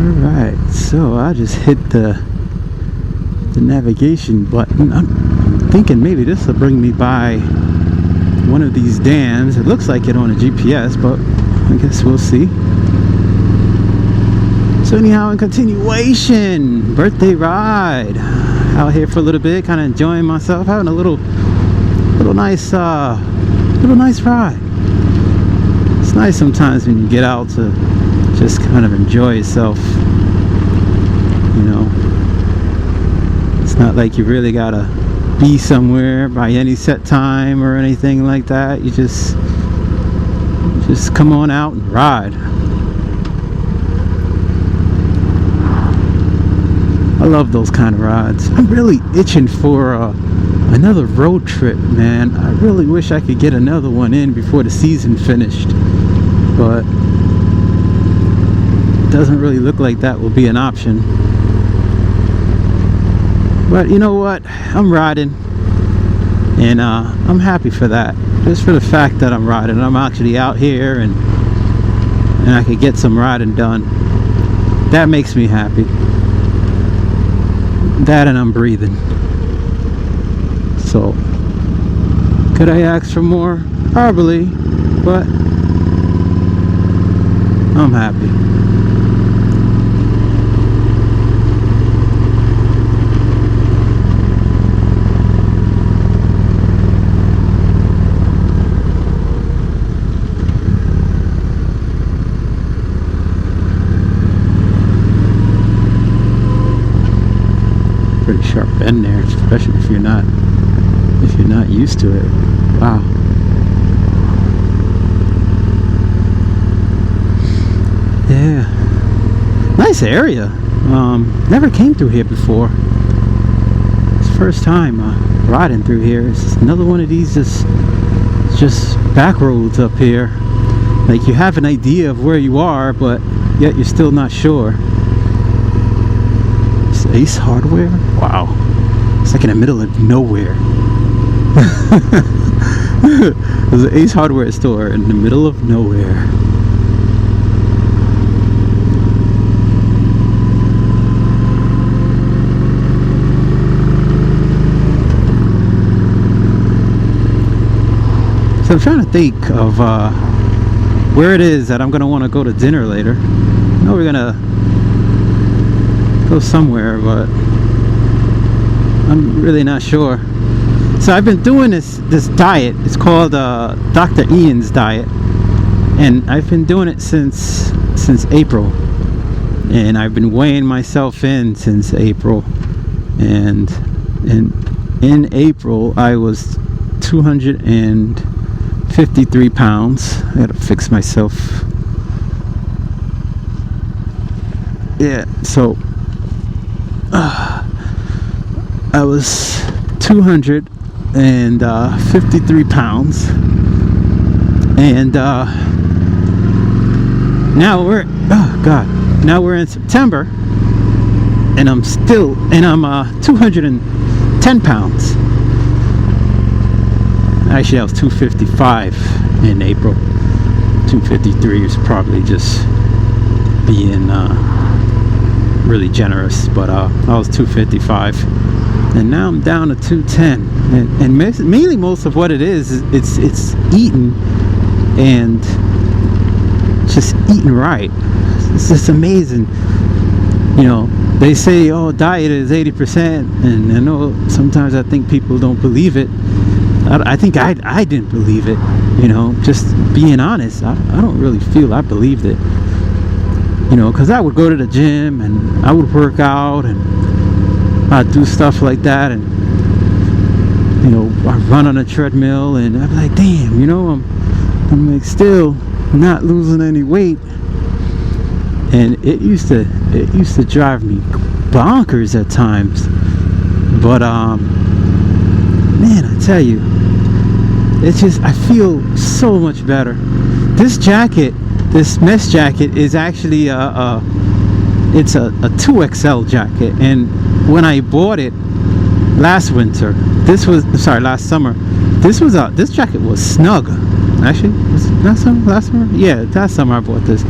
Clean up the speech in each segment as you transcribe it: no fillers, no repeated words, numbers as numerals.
Alright, so I just hit the navigation button. I'm thinking maybe this will bring me by one of these dams. It looks like it on a GPS, but I guess we'll see. So anyhow, in continuation, birthday ride. Out here for a little bit, kind of enjoying myself, having a little nice ride. It's nice sometimes when you get out to just kind of enjoy yourself. You know, it's not like you really gotta be somewhere by any set time or anything like that. You just come on out and ride. I love those kind of rides. I'm really itching for another road trip, man. I really wish I could get another one in before the season finished, but it doesn't really look like that will be an option. But you know what? I'm riding, and I'm happy for that. Just for the fact that I'm riding. I'm actually out here, and I could get some riding done. That makes me happy. That and I'm breathing. So, could I ask for more? Probably, but I'm happy. Pretty sharp bend there, especially if you're not used to it. Wow. Yeah, nice area. Never came through here before. It's the first time riding through here. It's another one of these just back roads up here. Like you have an idea of where you are, but yet you're still not sure. Ace Hardware? Wow. It's like in the middle of nowhere. There's an Ace Hardware store in the middle of nowhere. So I'm trying to think of where it is that I'm going to want to go to dinner later. I know we're going to go somewhere, but I'm really not sure. So I've been doing this diet. It's called Dr. Ian's diet, and I've been doing it since April, and I've been weighing myself in since April, and in April I was 253 pounds. I gotta fix myself. Yeah, so I was 253 pounds, and now we're now we're in September, and I'm 210 pounds. Actually, I was 255 in April. 253 is probably just being really generous, but I was 255, and now I'm down to 210, and mainly most of what it is it's eating, and just eating right. It's just amazing. You know, they say, oh, diet is 80%, and I know sometimes I think people don't believe it. I think I didn't believe it, you know, just being honest. I don't really feel I believed it. You know, because I would go to the gym and I would work out and I'd do stuff like that, and you know, I'd run on a treadmill, and I'd be like, damn, you know, I'm like still not losing any weight, and it used to drive me bonkers at times. But man, I tell you, it's just, I feel so much better. This jacket, this mesh jacket, is actually it's a 2XL jacket, and when I bought it last summer, this jacket was snug. Actually, was it last summer? Yeah, last summer I bought this,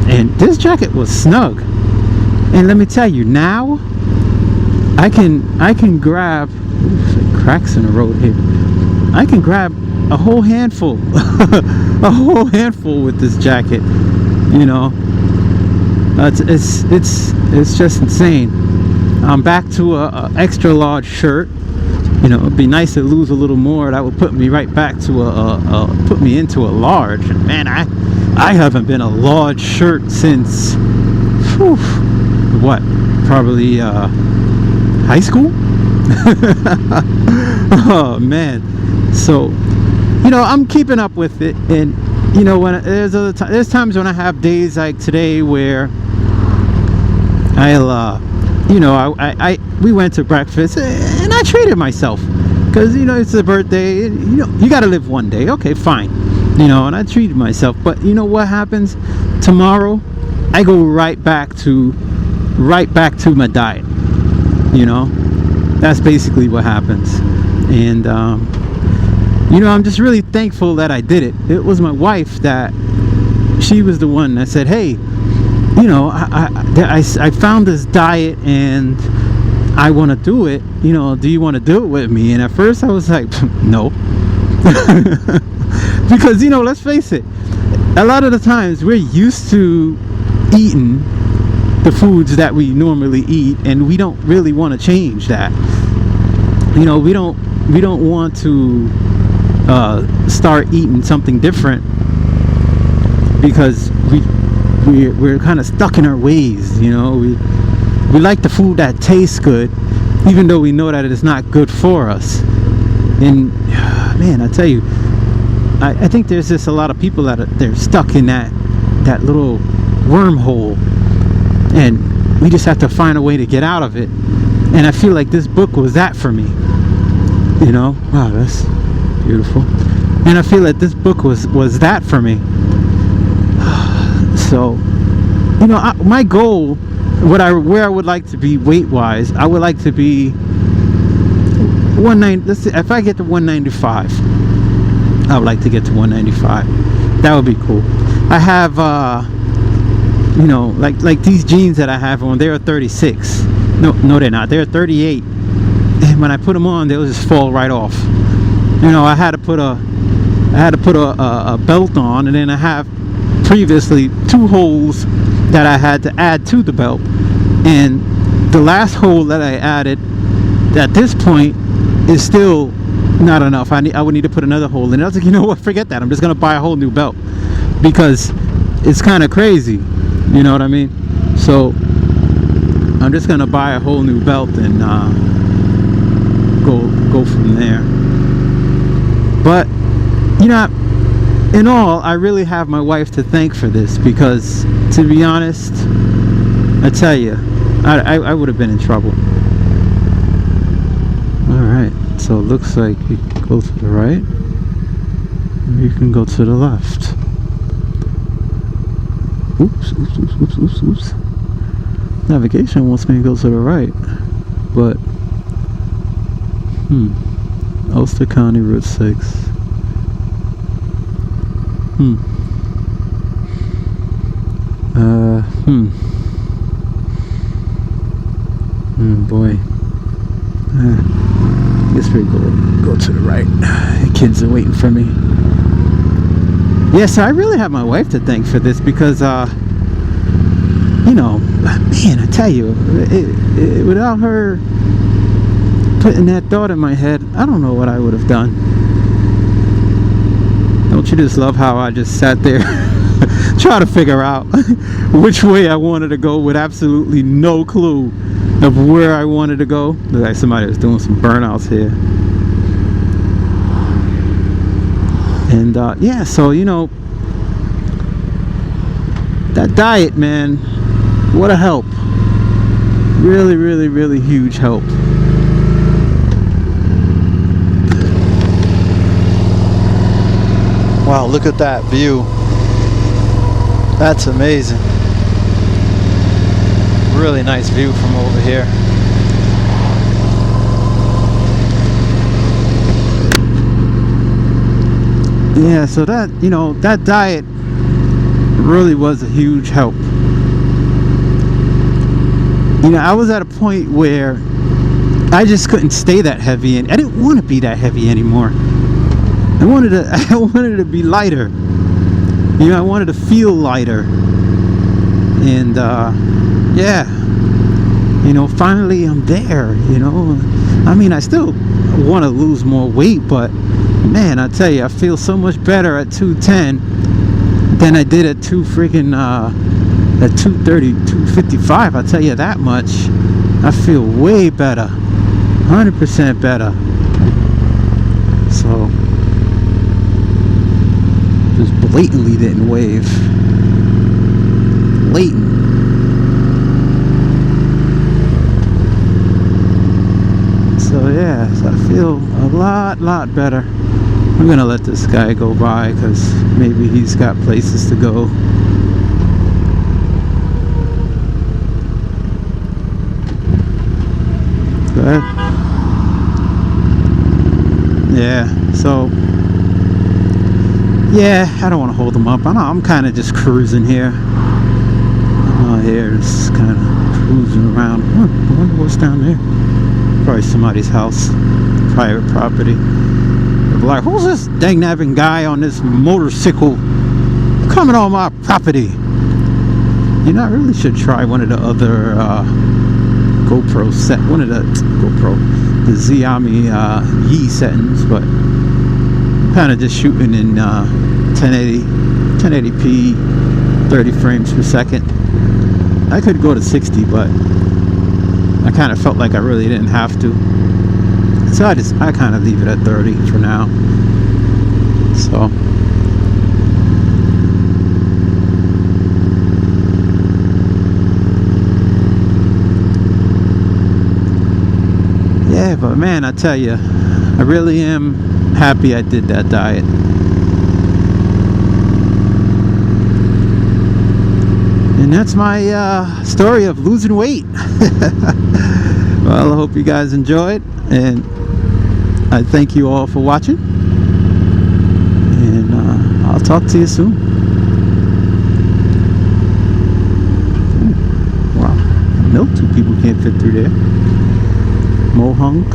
and this jacket was snug. And let me tell you, now I can grab, cracks in the road here, I can grab a whole handful a whole handful with this jacket, you know. It's just insane. I'm back to a extra large shirt. You know, it'd be nice to lose a little more. That would put me right back to put me into a large. And man, I haven't been a large shirt since, whew, what, probably high school. Oh man. So, you know, I'm keeping up with it. And you know, when there's times when I have days like today where I'll you know, we went to breakfast and I treated myself because, you know, it's a birthday, and, you know, you got to live one day. Okay, fine. You know, and I treated myself. But you know what happens tomorrow? I go right back to my diet. You know, that's basically what happens. And you know, I'm just really thankful that I did it. It was my wife that, she was the one that said, hey, you know, I found this diet and I want to do it. You know, do you want to do it with me? And at first I was like, no. Because, you know, let's face it, a lot of the times we're used to eating the foods that we normally eat, and we don't really want to change that. You know, we don't want to start eating something different because we're kind of stuck in our ways. You know, we like the food that tastes good, even though we know that it is not good for us. And man, I tell you, I think there's just a lot of people that they're stuck in that little wormhole, and we just have to find a way to get out of it. And I feel like this book was that for me. You know, wow, that's beautiful. And I feel like this book was that for me. So, you know, my goal, where I would like to be weight wise, I would like to be 190. Let's see, if I get to 195, I would like to get to 195. That would be cool. I have you know, like these jeans that I have on, they're 36. No, they're not. They're 38. And when I put them on, they'll just fall right off. You know, I had to put a belt on, and then I have previously 2 holes that I had to add to the belt, and the last hole that I added at this point is still not enough. I would need to put another hole in it. I was like, you know what, forget that, I'm just gonna buy a whole new belt, because it's kind of crazy, you know what I mean? So I'm just gonna buy a whole new belt and go from there. But you know, in all, I really have my wife to thank for this, because to be honest, I tell you, I would have been in trouble. Alright, so it looks like you can go to the right, or you can go to the left. Oops. Navigation wants me to go to the right, but Ulster County Route 6. Boy. I guess we go to the right. The kids are waiting for me. Yeah, so I really have my wife to thank for this, because you know, man, I tell you, without her putting that thought in my head, I don't know what I would have done. Don't you just love how I just sat there trying to figure out which way I wanted to go with absolutely no clue of where I wanted to go? Looks like somebody was doing some burnouts here. And yeah, so you know, that diet, man, what a help. Really, really, really huge help. Wow, look at that view. That's amazing. Really nice view from over here. Yeah, so that, you know, that diet really was a huge help. You know, I was at a point where I just couldn't stay that heavy, and I didn't want to be that heavy anymore. I wanted to be lighter. You know, I wanted to feel lighter. And yeah, you know, finally I'm there. You know, I mean, I still want to lose more weight, but man, I tell you, I feel so much better at 210 than I did at at 230, 255. I'll tell you that much. I feel way better, 100% better. So just blatantly didn't wave. Blatant. So yeah, so I feel a lot better. I'm gonna let this guy go by because maybe he's got places to go. Go ahead. Yeah, so yeah, I don't want to hold him up. I'm kind of just cruising here. I'm out here just kind of cruising around. I wonder what's down there. Probably somebody's house, private property. They're like, who's this dang-nabbing guy on this motorcycle coming on my property? You know, I really should try one of the other GoPro set, the Xiaomi Yi settings, but I'm kind of just shooting in 1080p, 30 frames per second. I could go to 60, but I kind of felt like I really didn't have to, so I kind of leave it at 30 for now. So yeah, but man, I tell you, I really am happy I did that diet. And that's my story of losing weight. Well, I hope you guys enjoyed, and I thank you all for watching, and I'll talk to you soon. Wow, no, two people can't fit through there. Mohunk.